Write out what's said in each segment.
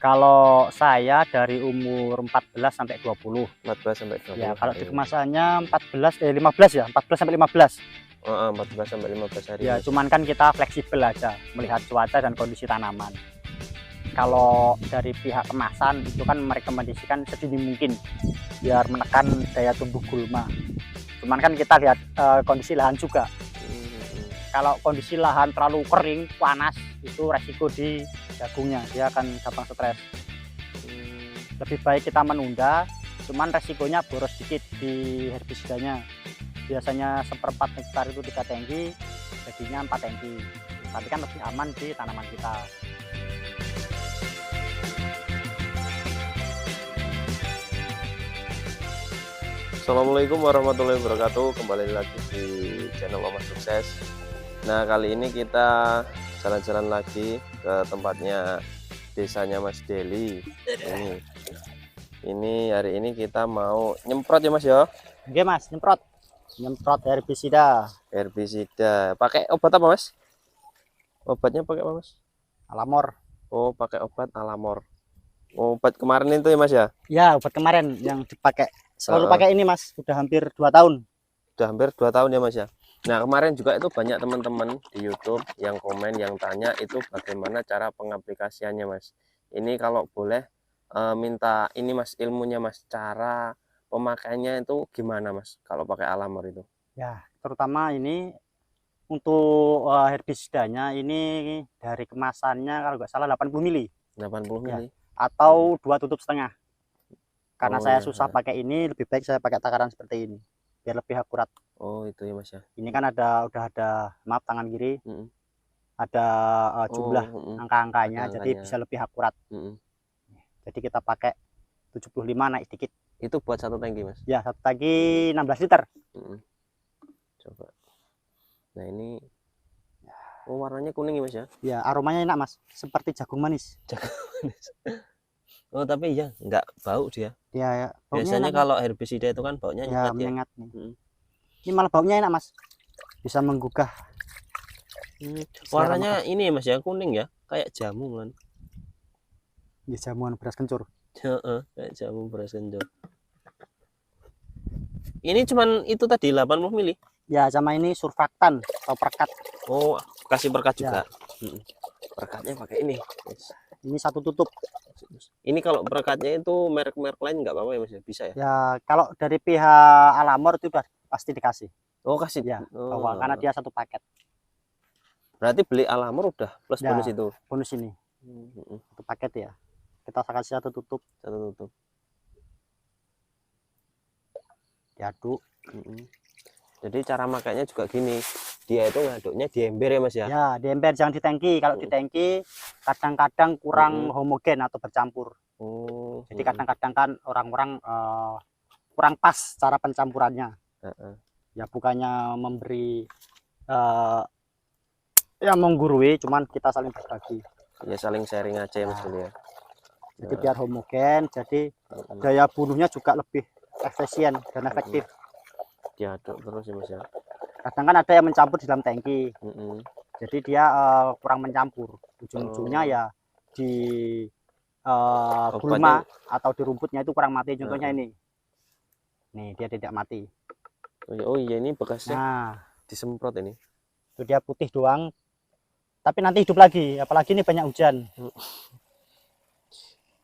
Kalau saya dari umur 14 sampai 20. 14 sampai 20. Ya, kalau di kemasannya 15 ya, 14 sampai 15. 14 sampai 15 hari. Ya, cuman kan kita fleksibel aja melihat cuaca dan kondisi tanaman. Kalau dari pihak kemasan itu kan merekomendasikan sedini mungkin biar menekan daya tumbuh gulma. Cuman kan kita lihat kondisi lahan juga. Kalau kondisi lahan terlalu kering, panas, itu resiko di jagungnya, dia akan gampang stres. Lebih baik kita menunda, cuman resikonya boros dikit di herbisidanya. Biasanya 1/4 hektar itu 3 tangki, jadinya 4 tangki. Tapi kan lebih aman di tanaman kita. Assalamualaikum warahmatullahi wabarakatuh. Kembali lagi di channel Omah Sukses. Nah, kali ini kita jalan-jalan lagi ke tempatnya desanya Mas Deli. Ini hari ini kita mau nyemprot ya Mas ya. Oke Mas, nyemprot herbisida. Herbisida. Pakai obat apa Mas? Obatnya pakai apa Mas? Alamor. Oh, pakai obat Alamor. Obat kemarin itu ya Mas ya? Ya, obat kemarin yang dipakai. Selalu pakai ini Mas, sudah hampir 2 tahun. Sudah hampir 2 tahun ya Mas ya. Nah, kemarin juga itu banyak teman-teman di YouTube yang komen, yang tanya itu bagaimana cara pengaplikasiannya Mas. Ini kalau boleh minta ini Mas, ilmunya Mas, cara pemakaiannya itu gimana Mas kalau pakai Alamor itu? Ya, terutama ini untuk herbisidanya ini dari kemasannya kalau nggak salah 80 mili. 80 mili. Ya, atau 2 tutup setengah. Karena saya ya, susah pakai ini, lebih baik saya pakai takaran seperti ini biar lebih akurat. Oh, itu ya Mas ya. Ini kan udah ada maaf tangan kiri. Ada jumlah angka-angkanya, jadi bisa lebih akurat. Jadi kita pakai 75 naik sedikit. Itu buat 1 tangki Mas? Ya, 1 tangki 16 liter. Coba. Nah, ini warnanya kuning ya Mas ya? Ya, aromanya enak Mas, seperti jagung manis. Jagung manis. Oh, tapi ya nggak bau dia. Ya, biasanya kalau herbisida itu kan baunya ya, menyengat ya. Ini malah baunya enak Mas, bisa menggugah. Warnanya ini Mas ya, kuning ya, kayak jamu kan. Ya, jamuan beras kencur. Kayak jamu beras kencur. Ini cuman itu tadi 80 mili. Ya, sama ini surfaktan atau perkat. Oh, kasih perkat juga. Perkatnya pakai ini. Ini 1 tutup. Ini kalau perekatnya itu merek-merek lain nggak apa-apa ya Mas ya? Bisa ya? Ya, kalau dari pihak Alamor itu udah pasti dikasih. Oh, kasih ya. Karena dia 1 paket. Berarti beli Alamor udah plus bonus itu. Bonus ini. 1 paket ya. Kita kasih 1 tutup. 1 tutup. Diaduk. Jadi cara makainya juga gini. Dia itu ngaduknya di ember ya Mas ya? Ya, di ember, jangan di tangki. Kalau di tangki kadang-kadang kurang homogen atau bercampur. Jadi kadang-kadang kan orang-orang kurang pas cara pencampurannya. Ya, bukannya memberi ya menggurui, cuman kita saling berbagi. Ya, saling sharing aja ya Mas ya. Jadi biar homogen, jadi daya bunuhnya juga lebih efisien dan efektif. Diaduk terus ya Mas ya. Kadang kan ada yang mencampur di dalam tangki. Jadi dia kurang mencampur. Ujung-ujungnya ya di gulma atau di rumputnya itu kurang mati. Contohnya ini. Nih, dia tidak mati. Oh iya, ini bekasnya disemprot ini. Itu dia putih doang. Tapi nanti hidup lagi, apalagi ini banyak hujan.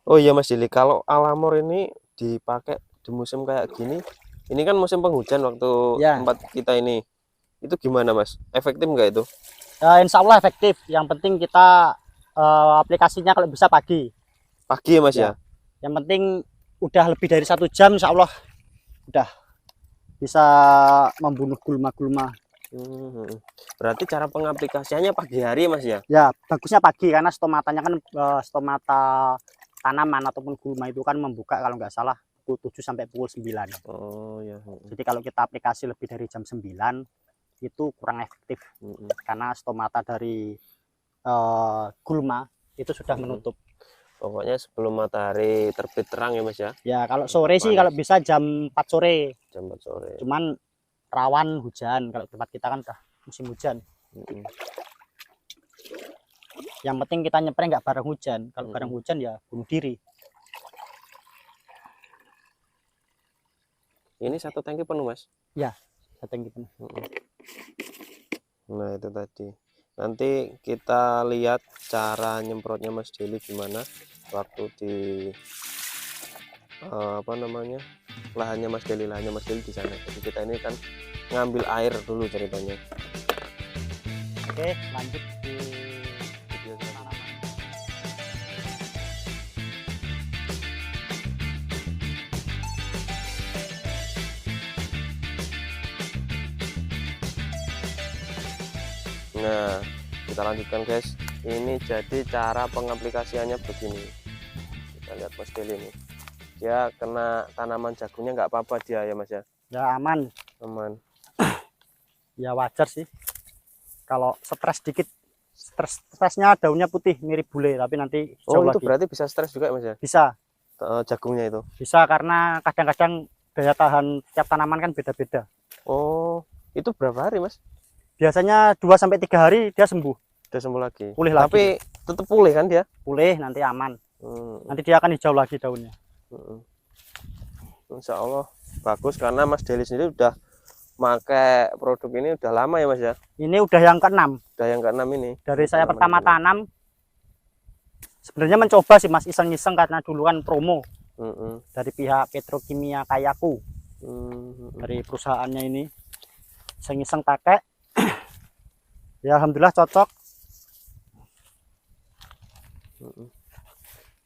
Oh iya Mas Dili, kalau Alamor ini dipakai di musim kayak gini, ini kan musim penghujan waktu tempat kita ini. Itu gimana Mas? Efektif nggak itu? Insya Allah efektif. Yang penting kita aplikasinya kalau bisa pagi. Pagi ya Mas ya? Yang penting udah lebih dari 1 jam insya Allah udah bisa membunuh gulma-gulma. Berarti cara pengaplikasiannya pagi hari Mas ya? Ya, bagusnya pagi karena stomatanya kan stomata tanaman ataupun gulma itu kan membuka kalau nggak salah pukul 7 sampai pukul 9. Oh ya. Jadi kalau kita aplikasi lebih dari jam 9 itu kurang efektif karena stomata dari gulma itu sudah menutup. Pokoknya sebelum matahari terbit terang ya Mas ya? Ya, kalau sore sih kalau bisa jam 4 sore. Jam 4 sore. Cuman rawan hujan, kalau tempat kita kan udah musim hujan. Yang penting kita nyepray nggak bareng hujan. Kalau bareng hujan ya bunuh diri. Ini 1 tangki penuh, Mas? Ya, 1 tangki penuh. Nah, itu tadi. Nanti kita lihat cara nyemprotnya Mas Deli gimana waktu di apa namanya, lahannya Mas Deli di sana. Jadi kita ini kan ngambil air dulu ceritanya. Oke, lanjut di Video selanjutnya. Nah, kita lanjutkan guys. Ini jadi cara pengaplikasiannya begini. Kita lihat Mas Deli ini. Dia kena tanaman jagungnya nggak apa-apa dia ya Mas ya? Ya aman. Aman. Ya wajar sih. Kalau stres dikit, stresnya daunnya putih mirip bule, tapi nanti Oh, jauh itu lagi. berarti bisa stres juga Mas ya? Bisa. Jagungnya itu. Bisa karena kadang-kadang daya tahan setiap tanaman kan beda-beda. Oh, itu berapa hari Mas? Biasanya 2-3 hari dia sembuh. Udah sembuh lagi. Pulih lagi. Tapi tetap pulih kan dia? Pulih nanti aman. Hmm. Nanti dia akan hijau lagi daunnya. Insya Allah bagus karena Mas Deli sendiri udah pakai produk ini udah lama ya Mas ya? Ini udah yang ke-6. Udah yang ke-6 ini. Dari saya pertama tanam, sebenarnya mencoba sih Mas, iseng-iseng karena dulu kan promo dari pihak Petrokimia Kayaku, dari perusahaannya ini, iseng-iseng pakai. Ya alhamdulillah cocok.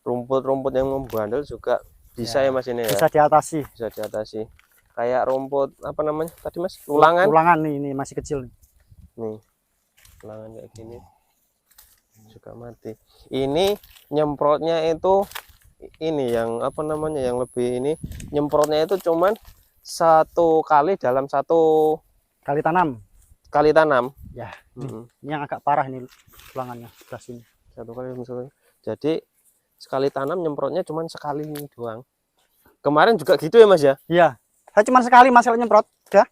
Rumput-rumput yang membandel juga bisa ya Mas ini ya? Bisa diatasi. Bisa diatasi. Kayak rumput apa namanya tadi Mas? Ulangan. Ulangan nih, ini masih kecil nih. Nih. Ulangan kayak gini juga mati. Ini nyemprotnya itu ini yang apa namanya yang lebih ini nyemprotnya itu cuman 1 kali dalam 1 kali tanam. Ya. Ini yang agak parah nih ulangannya sebelah sini. 1 kali misalnya. Jadi sekali tanam nyemprotnya cuman sekali doang. Kemarin juga gitu ya Mas ya? Iya. Saya cuma sekali masalah nyemprot, udah.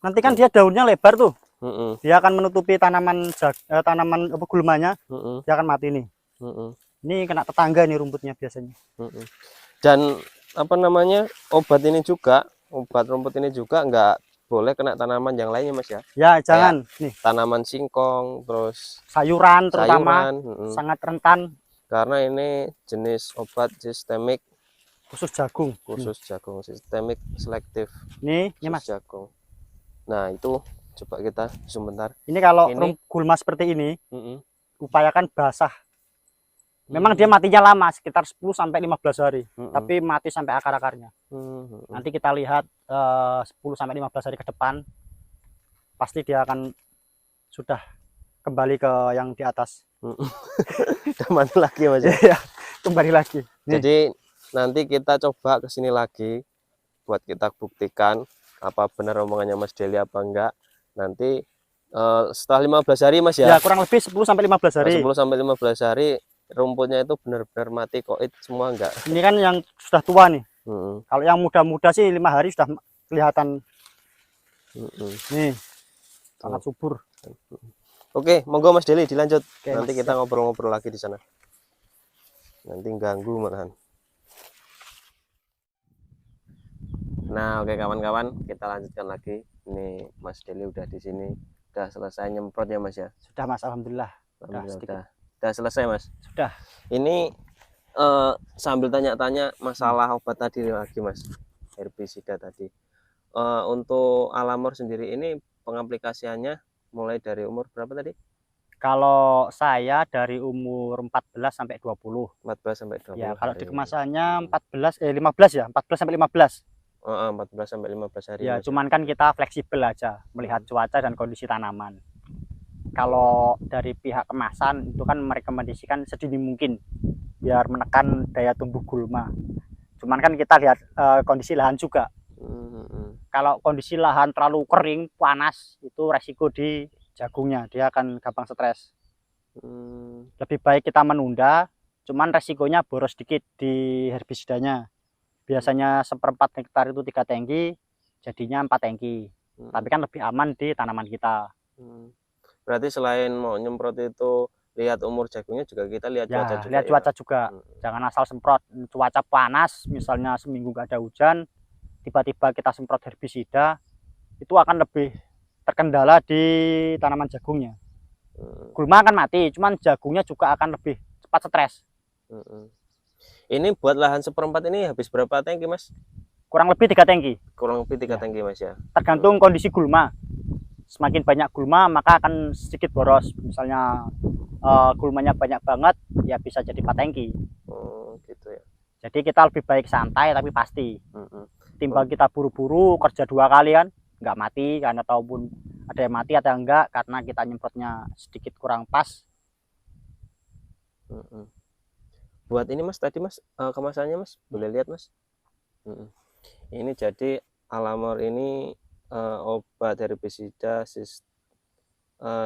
Nanti kan dia daunnya lebar tuh. Dia akan menutupi tanaman gulmanya. Dia akan mati nih. Ini kena tetangga nih rumputnya biasanya. Dan apa namanya obat rumput ini juga nggak boleh kena tanaman yang lainnya Mas ya? Ya jangan. Nih tanaman singkong, terus sayuran terutama sangat rentan. Karena ini jenis obat sistemik khusus jagung. Jagung sistemik selektif. Ini Mas jagung. Nah itu coba kita sebentar. Ini kalau gulma seperti ini, upayakan basah. Memang dia matinya lama, sekitar 10-15 hari, tapi mati sampai akar-akarnya. Nanti kita lihat 10-15 hari ke depan, pasti dia akan sudah kembali ke yang di atas. Kembali lagi Mas ya? Kembali lagi. Nih. Jadi nanti kita coba ke sini lagi buat kita buktikan apa benar omongannya Mas Deli apa enggak. Nanti setelah 15 hari Mas ya? Ya kurang lebih 10-15 hari. 10-15 hari rumputnya itu benar-benar mati koit semua enggak? Ini kan yang sudah tua nih. Kalau yang muda-muda sih 5 hari sudah kelihatan. Nih sangat subur. Oke, monggo Mas Deli dilanjut. Oke, nanti kita ngobrol-ngobrol lagi di sana. Nanti ganggu malahan. Nah, oke kawan-kawan, kita lanjutkan lagi. Ini Mas Deli udah di sini, udah selesai nyemprot ya Mas ya? Sudah Mas, alhamdulillah. Udah selesai Mas. Sudah. Ini sambil tanya-tanya masalah obat tadi lagi Mas, herbisida tadi. Untuk Alamor sendiri ini pengaplikasiannya mulai dari umur berapa tadi? Kalau saya dari umur 14-20. 14-20. Ya, kalau di kemasannya 15 ya, 14-15. 14-15 hari. Ya, cuman kan kita fleksibel aja melihat cuaca dan kondisi tanaman. Kalau dari pihak kemasan itu kan merekomendasikan sedini mungkin biar menekan daya tumbuh gulma. Cuman kan kita lihat kondisi lahan juga. Kalau kondisi lahan terlalu kering, panas, itu resiko di jagungnya, dia akan gampang stres. Lebih baik kita menunda, cuman resikonya boros dikit di herbisidanya. Biasanya 1/4 hektar itu 3 tangki, jadinya 4 tangki. Tapi kan lebih aman di tanaman kita. Berarti selain mau nyemprot itu lihat umur jagungnya juga kita lihat Ya, cuaca juga lihat ya. cuaca juga. Hmm. Jangan asal semprot. Cuaca panas, misalnya seminggu nggak ada hujan, tiba-tiba kita semprot herbisida, itu akan lebih terkendala di tanaman jagungnya. Gulma akan mati, cuman jagungnya juga akan lebih cepat stres. Ini buat lahan 1/4 ini habis berapa tangki Mas? Kurang lebih 3 tangki. Kurang lebih 3 Ya. tangki Mas ya. Tergantung kondisi gulma. Semakin banyak gulma maka akan sedikit boros. Misalnya gulmanya banyak banget, ya bisa jadi 4 tangki. Oh gitu ya. Jadi kita lebih baik santai tapi pasti. Timbang kita buru-buru kerja 2 kali kan, nggak mati kan, ataupun ada yang mati atau enggak karena kita nyemprotnya sedikit kurang pas. Buat ini Mas tadi Mas, kemasannya Mas, boleh lihat Mas. Ini jadi Alamor ini obat herbisida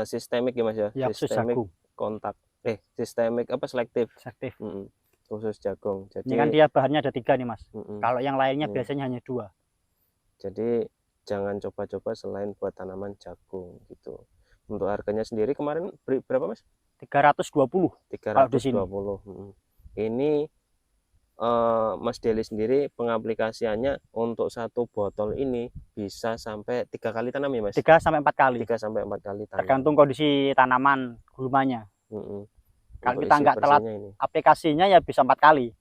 sistemik ya Mas ya, Ya, sistemik kontak sistemik apa selektif khusus jagung. Jadi ini kan dia bahannya ada 3 nih Mas. Kalau yang lainnya biasanya hanya 2. Jadi jangan coba-coba selain buat tanaman jagung gitu. Untuk harganya sendiri kemarin berapa Mas? 320. 320. Ini Mas Deli sendiri pengaplikasiannya untuk 1 botol ini bisa sampai 3 kali tanam ya Mas? 3 sampai 4 kali. 3 sampai 4 kali tanam. Tergantung kondisi tanaman gulmanya. Kalau kita nggak telat aplikasinya ya bisa 4 kali.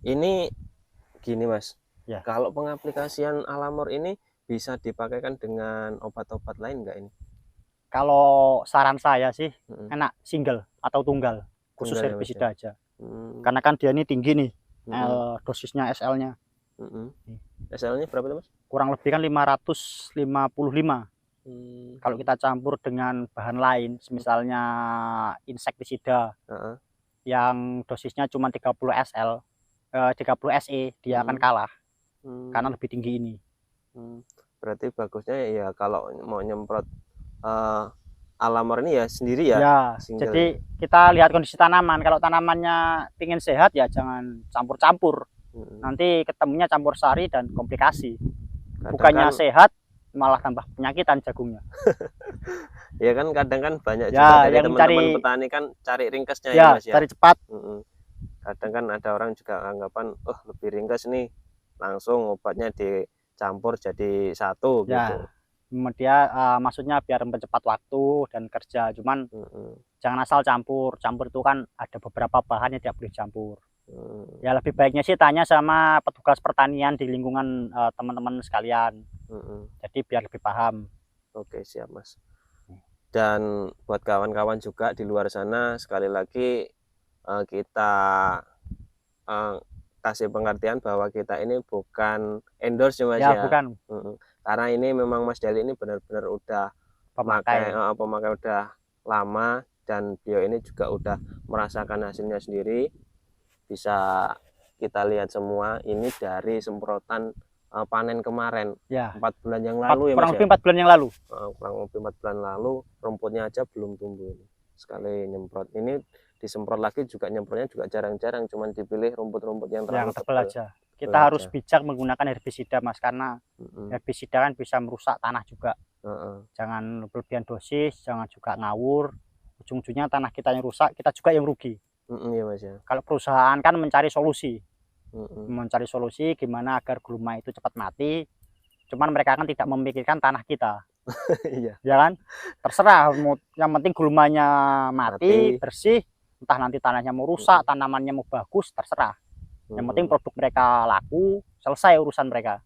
Ini gini Mas, ya. Kalau pengaplikasian Alamor ini bisa dipakaikan dengan obat-obat lain nggak ini? Kalau saran saya sih enak single atau tunggal, khusus herbisida aja. Karena kan dia ini tinggi nih, dosisnya SL-nya. SL-nya berapa tuh Mas? Kurang lebih kan 555. Kalau kita campur dengan bahan lain, misalnya insektisida yang dosisnya cuma 30 SL, 30 SE, dia akan kalah karena lebih tinggi ini. Berarti bagusnya ya kalau mau nyemprot Alamor ini ya sendiri ya. Ya, jadi kita lihat kondisi tanaman. Kalau tanamannya ingin sehat ya jangan campur-campur. Nanti ketemunya campur sari dan komplikasi. Bukannya sehat malah tambah penyakitan jagungnya. Ya kan kadang kan banyak juga dari teman-teman petani kan cari ringkesnya ya Mas ya. Cari cepat. Kadang kan ada orang juga anggapan oh lebih ringkes nih, langsung obatnya dicampur jadi 1 gitu. Dia maksudnya biar mempercepat waktu dan kerja, cuman jangan asal campur itu kan ada beberapa bahan yang tidak boleh campur. Ya lebih baiknya sih tanya sama petugas pertanian di lingkungan teman-teman sekalian, jadi biar lebih paham. Oke siap Mas. Dan buat kawan-kawan juga di luar sana, sekali lagi kita kasih pengertian bahwa kita ini bukan endorse ya Mas ya. Bukan. Karena ini memang Mas Deli ini benar-benar udah pemakai udah lama, dan beliau ini juga udah merasakan hasilnya sendiri. Bisa kita lihat semua ini dari semprotan panen kemarin 4 bulan yang lalu ya Mas. Kurang lebih 4 bulan yang lalu. Kurang lebih 4 bulan lalu, rumputnya aja belum tumbuh ini. Sekali nyemprot ini disemprot lagi juga nyemprotnya juga jarang-jarang, cuman dipilih rumput-rumput yang terlalu tebal aja. Kita harus bijak menggunakan herbisida Mas, karena herbisida kan bisa merusak tanah juga. Jangan berlebihan dosis, jangan juga ngawur. Ujung-ujungnya tanah kita yang rusak, kita juga yang rugi. Iya Mas ya. Kalau perusahaan kan mencari solusi, gimana agar gulma itu cepat mati. Cuman mereka kan tidak memikirkan tanah kita. Ya kan? Terserah, yang penting gulmanya mati, bersih. Entah nanti tanahnya mau rusak, tanamannya mau bagus, terserah. Yang penting produk mereka laku, selesai urusan mereka.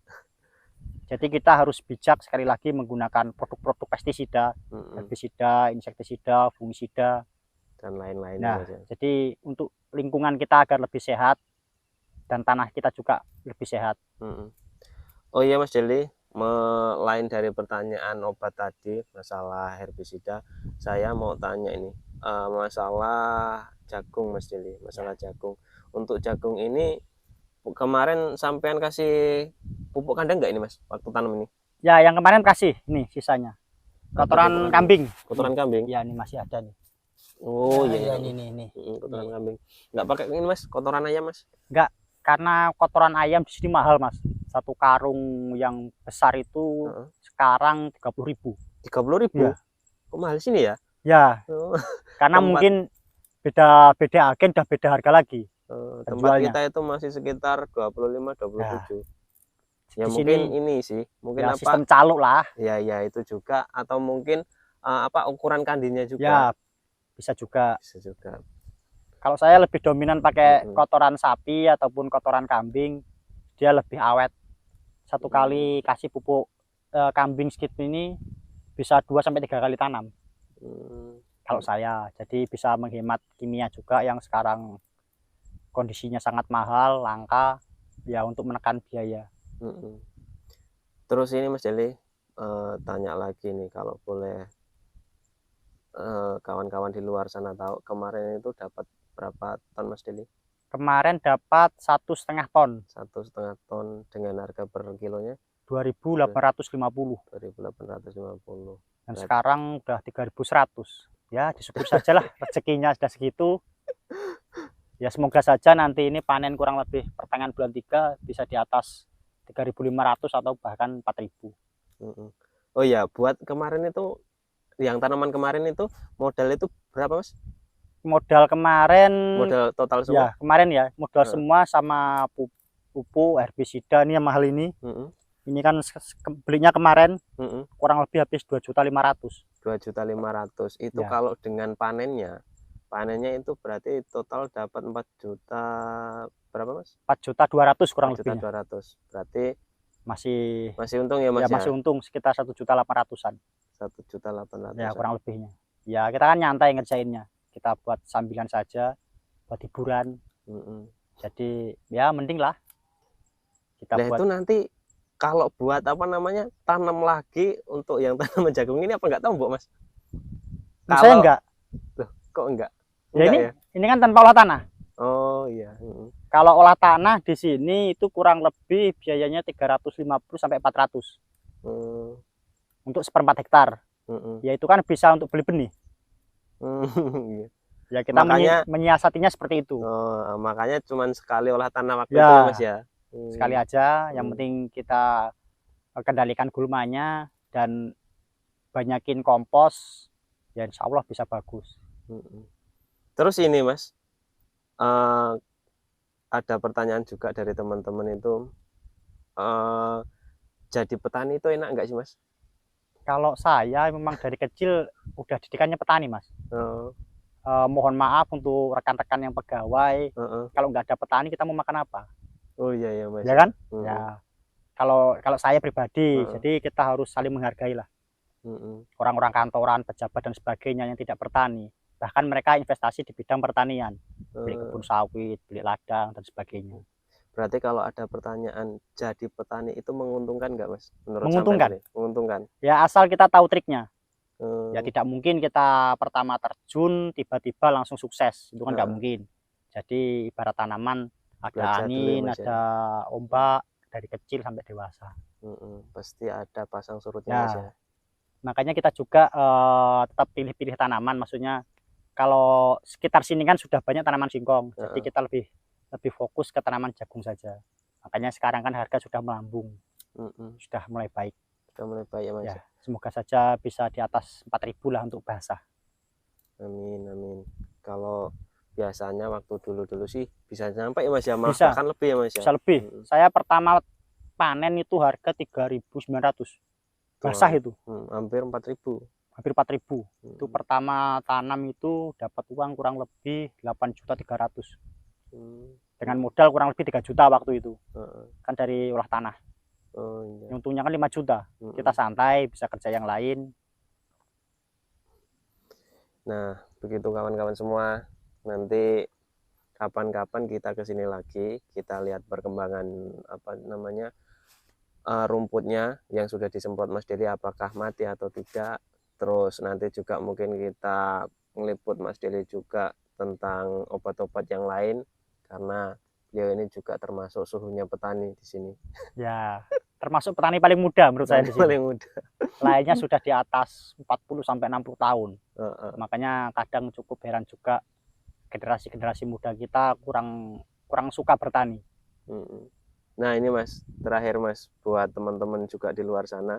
Jadi kita harus bijak sekali lagi menggunakan produk-produk pestisida, herbisida, insektisida, fungisida, dan lain-lain. Jadi untuk lingkungan kita agar lebih sehat dan tanah kita juga lebih sehat. Oh iya Mas Deli, lain dari pertanyaan obat tadi masalah herbisida, saya mau tanya ini masalah jagung Mas Deli, masalah jagung. Untuk jagung ini kemarin sampean kasih pupuk kandang nggak ini Mas waktu tanam ini? Ya, yang kemarin kasih ini sisanya kotoran kambing. Kotoran kambing? Ya, ini masih ada nih. Oh iya, ini kotoran kambing. Nggak pakai ini Mas, kotoran ayam Mas? Nggak, karena kotoran ayam di sini mahal Mas. 1 karung yang besar itu sekarang 30.000. 30.000? Ya. Kok mahal sini ya? Ya, Oh, karena tempat mungkin beda agen, udah beda harga lagi tempat penjualnya. kita itu masih sekitar 25, Ya, 27. Ya di mungkin sini ini sih, mungkin ya apa? sistem caluk lah. Ya ya itu juga atau mungkin apa ukuran kandinya juga Ya, bisa juga. bisa juga. Kalau saya lebih dominan pakai Mm-mm. kotoran sapi ataupun kotoran kambing, dia lebih awet. Satu kali kasih pupuk kambing skit ini bisa 2 sampai 3 kali tanam. Mm. Kalau saya, jadi bisa menghemat kimia juga yang sekarang kondisinya sangat mahal, langka, ya untuk menekan biaya. Mm-mm. Terus ini Mas Deli tanya lagi nih kalau boleh kawan-kawan di luar sana tahu kemarin itu dapat berapa ton Mas Deli? Kemarin dapat 1,5 ton, 1,5 ton dengan harga per kilonya 2.850, 2.850. dan Berat. sekarang udah 3.100. Ya, disyukur sajalah rezekinya sudah segitu. Ya semoga saja nanti ini panen kurang lebih pertengahan bulan 3 bisa di atas 3.500 atau bahkan 4.000. Mm-mm. Oh ya, buat kemarin itu yang tanaman kemarin itu modal itu berapa Mas? Modal kemarin Modal total semua? ya kemarin ya modal Heeh. semua sama pupuk herbisida ini yang mahal ini. Mm-mm. Ini kan belinya kemarin Mm-mm. kurang lebih habis 2.500.000. 2.500.000 itu Ya, kalau dengan panennya itu berarti total dapat 4 juta berapa Mas? 4.200.000 kurang 4 juta lebihnya. 200 berarti Masih masih untung ya ya Mas masih ya? untung sekitar 1.800.000-an. 1.800.000. Ya kurang lebihnya. Ya kita kan nyantai ngerjainnya. Kita buat sambilan saja, buat hiburan. Mm-mm. Jadi ya mending lah kita Nah buat. itu nanti kalau buat apa namanya tanam lagi untuk yang tanaman jagung ini apa nggak tahu Mbok Mas? Saya Kalau enggak. loh, kok enggak? Ya Enggak ini ya? ini kan tanpa olah tanah. Oh iya. Mm-mm. Kalau olah tanah di sini itu kurang lebih biayanya 350 sampai 400 Mm. untuk 1/4 hektar. Mm-mm. Ya itu kan bisa untuk beli benih. Iya. Ya kita Makanya menyiasatinya seperti itu. makanya cuman sekali olah tanah waktu itu ya Mas Ya ya. sekali aja. Yang Hmm. penting kita kendalikan gulmanya dan banyakin kompos. Ya insya Allah bisa bagus. Mm-mm. Terus ini Mas, eh, ada pertanyaan juga dari teman-teman itu, eh, jadi petani itu enak nggak sih Mas? Kalau saya memang dari kecil udah didikannya petani, Mas. Oh, Mohon maaf untuk rekan-rekan yang pegawai, heeh. kalau nggak ada petani kita mau makan apa? Oh iya ya Mas Ya ya. kan? Ya Mm-mm. kalau saya pribadi, Heeh. jadi kita harus saling menghargai lah Mm-mm. orang-orang kantoran, pejabat dan sebagainya yang tidak bertani. Bahkan mereka investasi di bidang pertanian, beli kebun sawit, beli ladang dan sebagainya. Berarti kalau ada pertanyaan jadi petani itu menguntungkan nggak Mas? Menurut sampean Menguntungkan. tadi? Menguntungkan. Ya asal kita tahu triknya. Ya Hmm, tidak mungkin kita pertama terjun tiba-tiba langsung sukses, itu kan nggak heeh. mungkin. Jadi ibarat tanaman ada Belajar dulu ya angin, Mas ya. ada ombak dari kecil sampai dewasa. Pasti ada pasang surutnya Mas ya. Ya makanya kita juga tetap pilih-pilih tanaman. Maksudnya kalau sekitar sini kan sudah banyak tanaman singkong, jadi Heeh. kita lebih lebih fokus ke tanaman jagung saja. Makanya sekarang kan harga sudah melambung, Mm-mm. sudah mulai baik. Sudah mulai baik ya Mas Ya ya. semoga saja bisa di atas 4.000 lah untuk basah. Amin amin. Kalau biasanya waktu dulu-dulu sih bisa sampai ya Mas ya, malah Bisa, bahkan lebih ya Mas ya. bisa lebih. Mm-mm. Saya pertama panen itu harga 3.900 basah Tuh, itu, hampir 4.000. hampir 4.000. Itu pertama tanam itu dapat uang kurang lebih 8.300.000 dengan modal kurang lebih 3 juta waktu itu, Heeh. kan dari olah tanah. Oh iya. Untungnya kan 5 juta, Mm-mm. kita santai bisa kerja yang lain. Nah begitu kawan-kawan semua, nanti kapan-kapan kita kesini lagi, kita lihat perkembangan apa namanya rumputnya yang sudah disemprot Mas Deli apakah mati atau tidak. Terus nanti juga mungkin kita ngeliput Mas Deli juga tentang obat-obat yang lain, karena beliau ini juga termasuk suhunya petani di sini. Ya termasuk petani paling muda menurut saya Petani di sini. paling muda. Lainnya sudah di atas 40 sampai 60 tahun. Heeh. Makanya kadang cukup heran juga generasi-generasi muda kita kurang suka bertani. Mm-mm. Nah ini Mas, terakhir Mas, buat teman-teman juga di luar sana,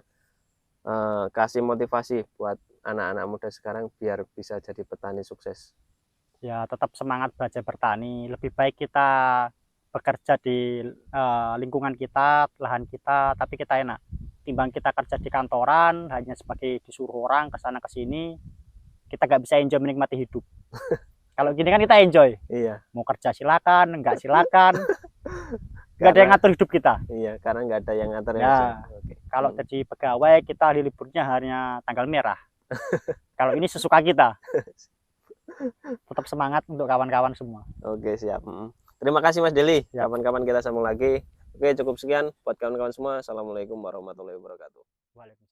kasih motivasi buat anak-anak muda sekarang biar bisa jadi petani sukses? Ya tetap semangat belajar bertani. Lebih baik kita bekerja di lingkungan kita, lahan kita, tapi kita enak. Timbang kita kerja di kantoran hanya sebagai disuruh orang ke sana ke sini, kita nggak bisa enjoy menikmati hidup. Kalau gini kan kita enjoy. Iya. Mau kerja silakan, nggak silakan. Nggak ada yang ngatur hidup kita. Iya, karena nggak ada yang ngatur Ya, Oke. kalau jadi pegawai kita hari liburnya hanya tanggal merah. Kalau ini sesuka kita. Tetap semangat untuk kawan-kawan semua. Oke, siap. Terima kasih Mas Deli. Siap. Kapan-kapan kita sambung lagi. Oke, cukup sekian buat kawan-kawan semua. Assalamualaikum warahmatullahi wabarakatuh. Waalaikumsalam.